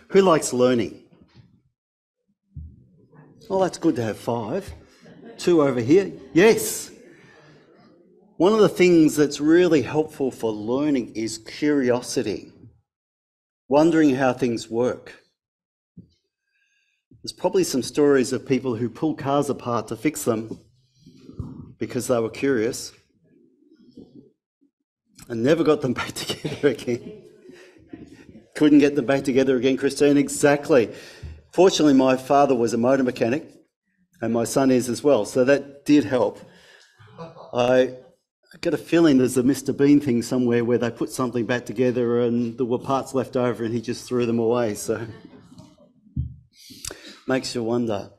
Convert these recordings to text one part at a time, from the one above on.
Who likes learning? Oh, that's good to have 5. 2 over here. Yes. One of the things that's really helpful for learning is curiosity, wondering how things work. There's probably some stories of people who pulled cars apart to fix them because they were curious and never got them back together again. Couldn't get them back together again, Christine? Exactly. Fortunately, my father was a motor mechanic and my son is as well, so that did help. I get a feeling there's a Mr. Bean thing somewhere where they put something back together and there were parts left over and he just threw them away, so makes you wonder.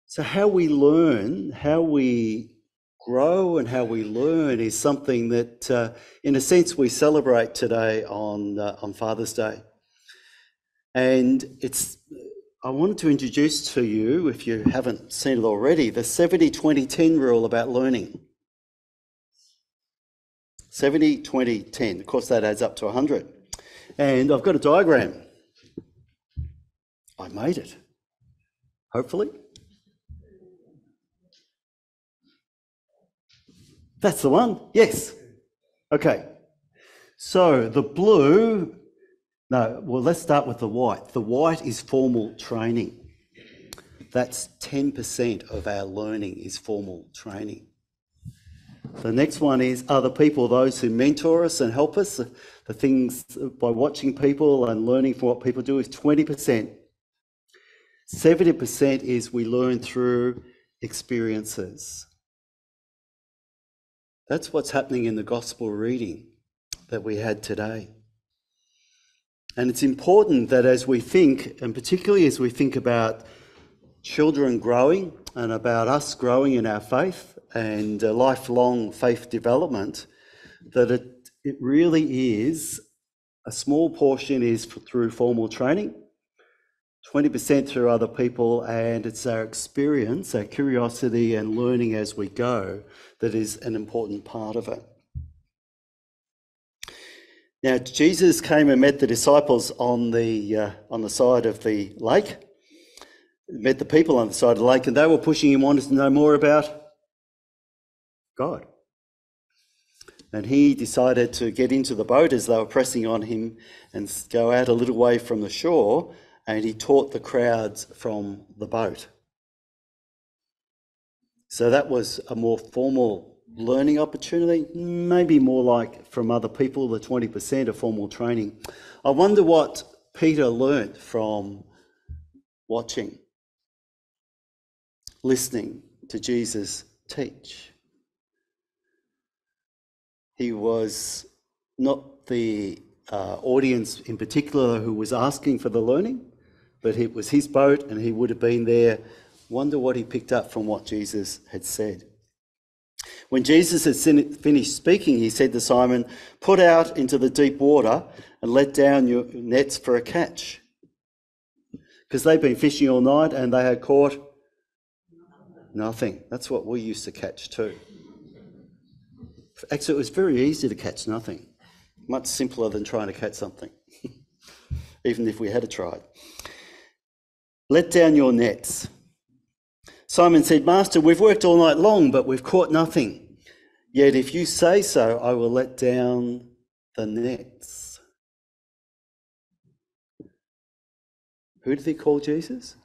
So how we learn, how we grow and how we learn is something that, in a sense, we celebrate today on Father's Day. And I wanted to introduce to you, if you haven't seen it already, the 70-20-10 rule about learning. 70-20-10. Of course, that adds up to 100. And I've got a diagram. I made it, hopefully. That's the one, yes. Okay, so the blue, let's start with the white. The white is formal training. That's 10% of our learning is formal training. The next one is other people, those who mentor us and help us. The things by watching people and learning from what people do is 20%. 70% is we learn through experiences. That's what's happening in the gospel reading that we had today. And it's important that as we think, and particularly as we think about children growing and about us growing in our faith and lifelong faith development, that it really is, a small portion is through formal training, 20% through other people, and it's our experience, our curiosity and learning as we go that is an important part of it. Now, Jesus came and met the disciples on the side of the lake, met the people on the side of the lake, and they were pushing him, wanted to know more about God. And he decided to get into the boat as they were pressing on him and go out a little way from the shore, and he taught the crowds from the boat. So that was a more formal learning opportunity, maybe more like from other people, the 20% of formal training. I wonder what Peter learnt from watching, listening to Jesus teach. He was not the audience in particular who was asking for the learning, but it was his boat and he would have been there. Wonder what he picked up from what Jesus had said. When Jesus had finished speaking, he said to Simon, "Put out into the deep water and let down your nets for a catch." Because they'd been fishing all night and they had caught nothing. That's what we used to catch too. Actually, it was very easy to catch nothing. Much simpler than trying to catch something, even if we had tried. Let down your nets. Simon said, "Master, we've worked all night long, but we've caught nothing. Yet if you say so, I will let down the nets." Who did he call Jesus?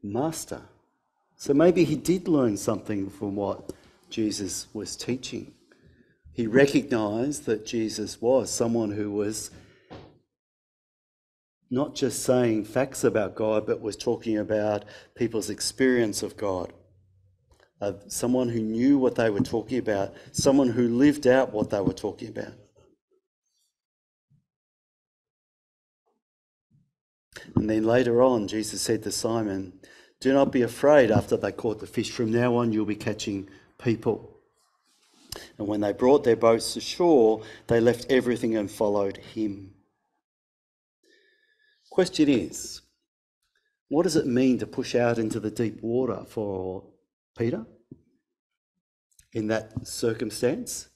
Master. So maybe he did learn something from what Jesus was teaching. He recognised that Jesus was someone who was not just saying facts about God, but was talking about people's experience of God. Someone who knew what they were talking about, someone who lived out what they were talking about. And then later on, Jesus said to Simon, "Do not be afraid after they caught the fish. From now on, you'll be catching people." And when they brought their boats to shore, they left everything and followed him. Question is, what does it mean to push out into the deep water for Peter in that circumstance?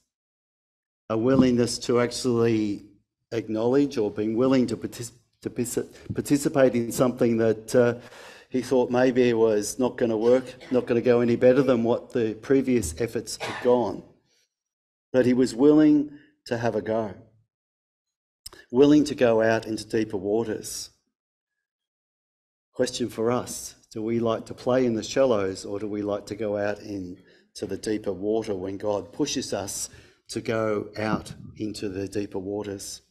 A willingness to actually acknowledge or been willing to participate in something that he thought maybe was not going to work, not going to go any better than what the previous efforts had gone. But he was willing to have a go, willing to go out into deeper waters. Question for us, do we like to play in the shallows, or do we like to go out into the deeper water when God pushes us to go out into the deeper waters?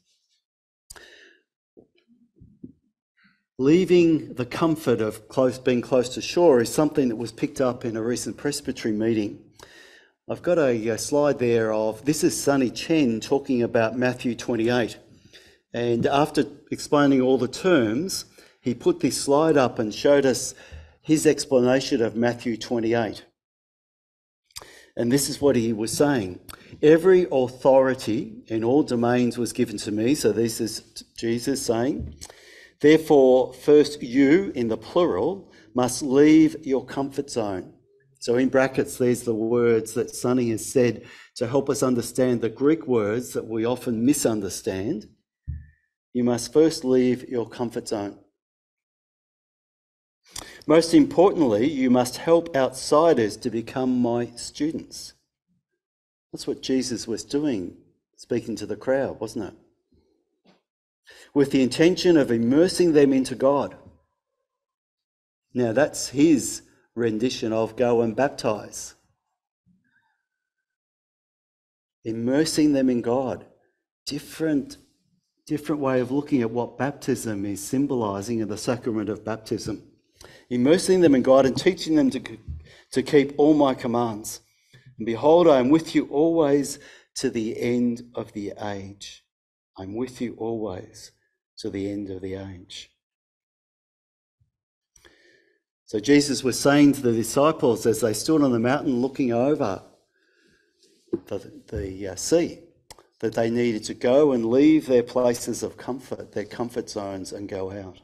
Leaving the comfort of being close to shore is something that was picked up in a recent presbytery meeting. I've got a slide there of, this is Sonny Chen talking about Matthew 28. And after explaining all the terms, he put this slide up and showed us his explanation of Matthew 28. And this is what he was saying. Every authority in all domains was given to me. So this is Jesus saying, therefore, first you, in the plural, must leave your comfort zone. So in brackets, there's the words that Sonny has said to help us understand the Greek words that we often misunderstand. You must first leave your comfort zone. Most importantly, you must help outsiders to become my students. That's what Jesus was doing, speaking to the crowd, wasn't it? With the intention of immersing them into God. Now that's his rendition of go and baptize. Immersing them in God. Different way of looking at what baptism is symbolising in the sacrament of baptism. Immersing them in God and teaching them to keep all my commands. And behold, I am with you always to the end of the age. I'm with you always to the end of the age. So Jesus was saying to the disciples as they stood on the mountain looking over the sea, that they needed to go and leave their places of comfort, their comfort zones, and go out.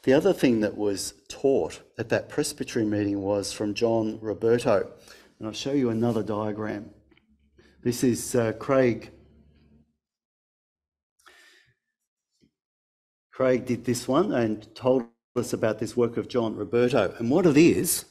The other thing that was taught at that presbytery meeting was from John Roberto. And I'll show you another diagram. This is Craig. Craig did this one and told us about this work of John Roberto. And what it is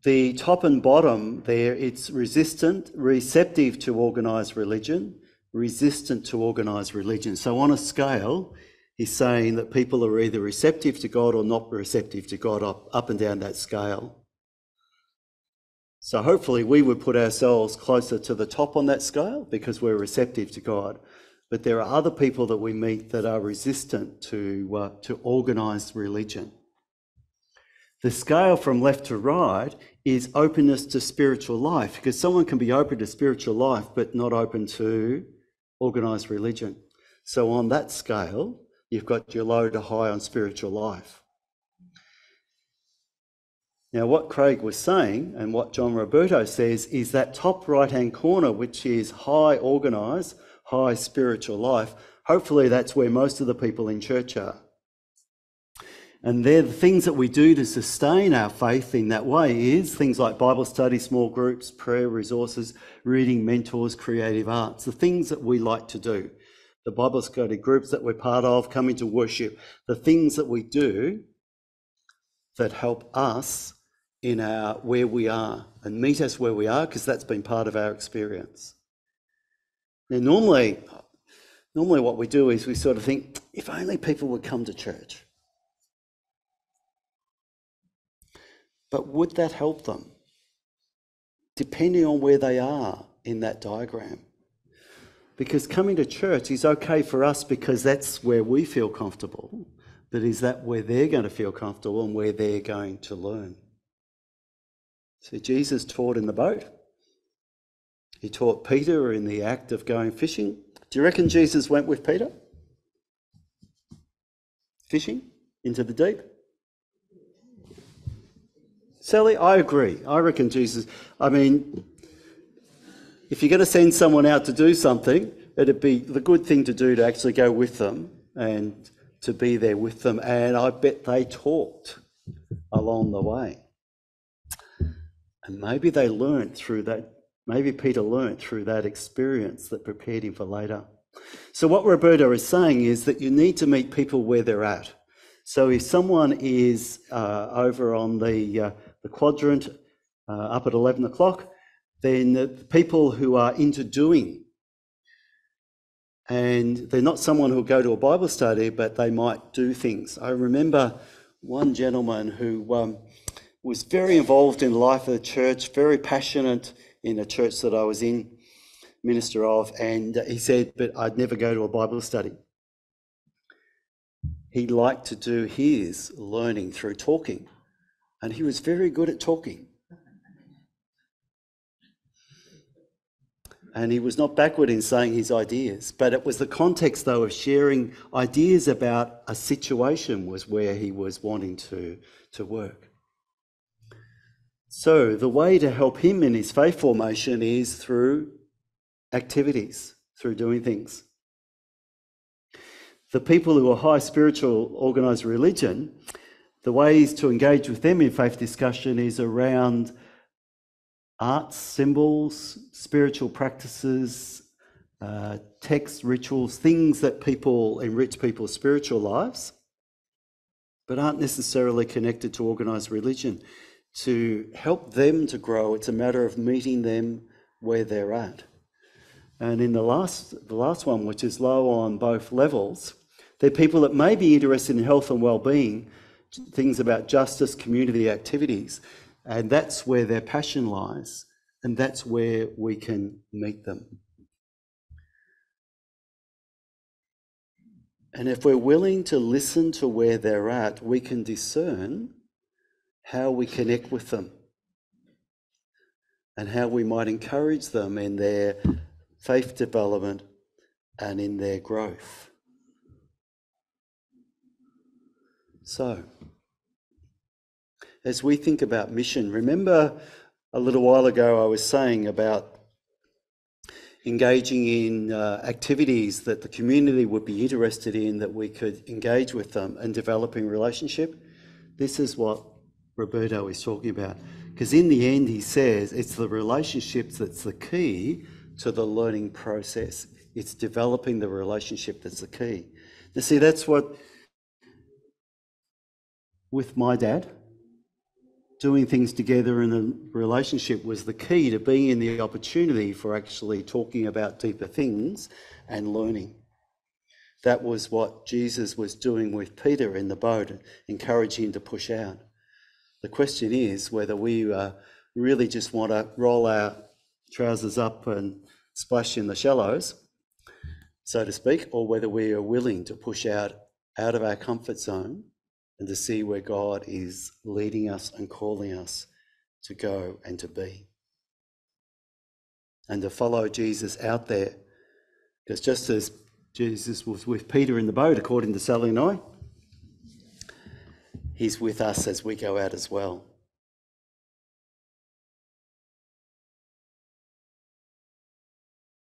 the top and bottom there, it's receptive to organised religion, resistant to organised religion. So on a scale, he's saying that people are either receptive to God or not receptive to God, up and down that scale. So hopefully we would put ourselves closer to the top on that scale because we're receptive to God. But there are other people that we meet that are resistant to organised religion. The scale from left to right is openness to spiritual life, because someone can be open to spiritual life but not open to organised religion. So on that scale, you've got your low to high on spiritual life. Now, what Craig was saying and what John Roberto says is that top right-hand corner, which is high organised, high spiritual life, hopefully that's where most of the people in church are. And they're the things that we do to sustain our faith in that way is things like Bible study, small groups, prayer, resources, reading, mentors, creative arts, the things that we like to do. The Bible study groups that we're part of, coming to worship, the things that we do that help us in where we are and meet us where we are, because that's been part of our experience. Now, normally what we do is we sort of think, if only people would come to church. But would that help them? Depending on where they are in that diagram. Because coming to church is okay for us because that's where we feel comfortable. But is that where they're going to feel comfortable and where they're going to learn? So Jesus taught in the boat. He taught Peter in the act of going fishing. Do you reckon Jesus went with Peter? Fishing into the deep? Sally, I agree. I reckon Jesus, if you're going to send someone out to do something, it'd be the good thing to do to actually go with them and to be there with them. And I bet they talked along the way. And maybe they learnt through that, maybe Peter learnt through that experience that prepared him for later. So what Roberto is saying is that you need to meet people where they're at. So if someone is over on the quadrant up at 11 o'clock, then the people who are into doing, and they're not someone who'll go to a Bible study, but they might do things. I remember one gentleman who was very involved in the life of the church, very passionate in a church that I was in, minister of, and he said, but I'd never go to a Bible study. He liked to do his learning through talking, and he was very good at talking. And he was not backward in saying his ideas, but it was the context, though, of sharing ideas about a situation was where he was wanting to work. So the way to help him in his faith formation is through activities, through doing things. The people who are high spiritual organised religion, the ways to engage with them in faith discussion is around arts, symbols, spiritual practices, texts, rituals, things that enrich people's spiritual lives, but aren't necessarily connected to organised religion. To help them to grow, it's a matter of meeting them where they're at. And in the last one, which is low on both levels, they're people that may be interested in health and well-being, things about justice, community activities, and that's where their passion lies, and that's where we can meet them. And if we're willing to listen to where they're at, we can discern how we connect with them and how we might encourage them in their faith development and in their growth. So, as we think about mission, remember a little while ago I was saying about engaging in activities that the community would be interested in, that we could engage with them and developing relationship? This is what Roberto is talking about. Because in the end, he says it's the relationships that's the key to the learning process. It's developing the relationship that's the key. You see, that's what, with my dad, doing things together in a relationship was the key to being in the opportunity for actually talking about deeper things and learning. That was what Jesus was doing with Peter in the boat, encouraging him to push out. The question is whether we really just want to roll our trousers up and splash in the shallows, so to speak, or whether we are willing to push out of our comfort zone and to see where God is leading us and calling us to go and to be. And to follow Jesus out there. Because just as Jesus was with Peter in the boat, according to Sally and I, he's with us as we go out as well.